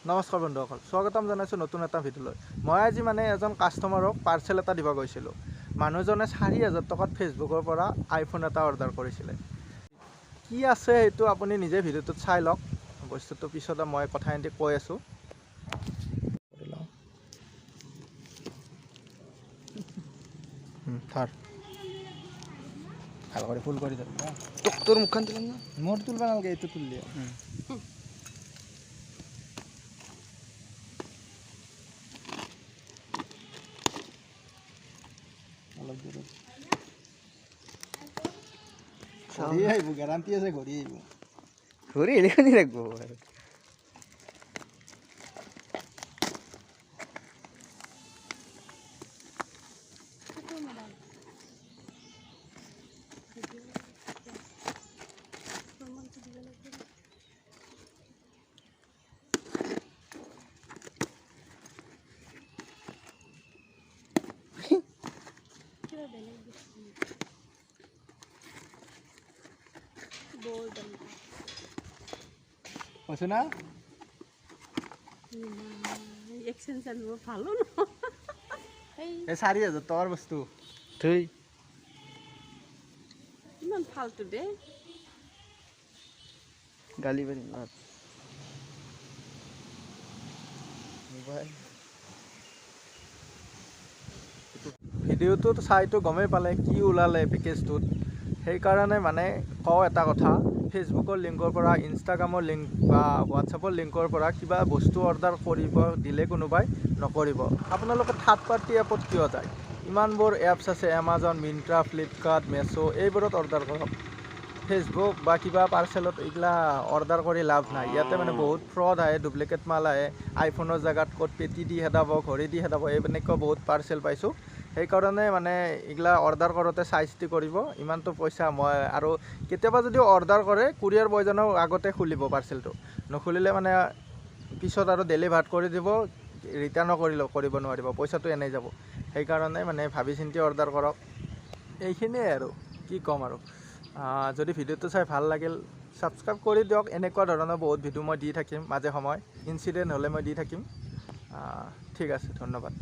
নমস্কাৰ বন্ধুসকল, স্বাগতম জনাইছোঁ নতুন এটা ভিডিঅ'লৈ। মই আজি এজন কাষ্টমাৰক পাৰ্চেল এটা দিব গৈছিলোঁ। মানুহজনে 4,000 টকাত ফেচবুকৰ পৰা আইফোন এটা অৰ্ডাৰ কৰিছিলে। কি আছে সেইটো আপুনি নিজে ভিডিঅ'টোত চাই লওক। বস্তুটো পিছত মই কথাখিনি কৈ আছোঁ। ভাল কৰি ফুল কৰি দিয়ক। তোৰ মুখখন তুলিম না? মোৰ তুলিব নালাগে, এইটো তুলি অলপ দূৰত ঘূৰি আহিব, গেৰাণ্টি আছে ঘূৰি আহিব। ঘূৰি আহিলে লাগব কৈছোঁ না ভালো এই 4,000 টকাৰ বস্তু থৈ ইমান ফালতু দে গালি পাৰিম না মোবাইল ভিডিঅ'টোত চাইতো গমেই পালে কি ওলালে পেকেজটোত। সেইকাৰণে কওঁ এটা কথা, ফেচবুকৰ লিংকৰ পৰা, ইনষ্টাগ্ৰামৰ লিংক বা হোৱাটছআপৰ লিংকৰ পৰা কিবা বস্তু অৰ্ডাৰ কৰিব দিলে কোনোবাই নকৰিব। আপোনালোকে থাৰ্ড পাৰ্টি এপত কিয় যায়? ইমানবোৰ এপছ আছে, এমাজন, মিন্ত্ৰা, ফ্লিপকাৰ্ট, মেছো, এইবোৰত অৰ্ডাৰ কৰক। ফেচবুক বা কিবা পাৰ্চেলত এইগিলা অৰ্ডাৰ কৰি লাভ নাই। ইয়াতে বহুত ফ্ৰড আহে, ডুপ্লিকেট মাল আহে। আইফোনৰ জেগাত ক'ত পেটি দি খেদাব, ঘড়ী দি খেদাব, এনেকুৱা বহুত পাৰ্চেল পাইছোঁ। সেইকাৰণে এইগিলা অৰ্ডাৰ কৰোঁতে চাই চিতি কৰিব। ইমানটো পইচা আৰু কেতিয়াবা যদি অৰ্ডাৰ কৰে, কুৰিয়াৰ বয়জনেও আগতে খুলিব পাৰ্চেলটো। নুখুলিলে পিছত আৰু ডেলিভাৰ কৰি দিব, ৰিটাৰ্ণো কৰিব নোৱাৰিব, পইচাটো এনেই যাব। সেইকাৰণে ভাবি চিন্তি অৰ্ডাৰ কৰক। এইখিনিয়ে আৰু কি ক'ম আৰু। যদি ভিডিঅ'টো চাই ভাল লাগিল, ছাবস্ক্ৰাইব কৰি দিয়ক। এনেকুৱা ধৰণৰ বহুত ভিডিঅ' মই দি থাকিম মাজে সময়, ইনচিডেণ্ট হ'লে মই দি থাকিম। ঠিক আছে, ধন্যবাদ।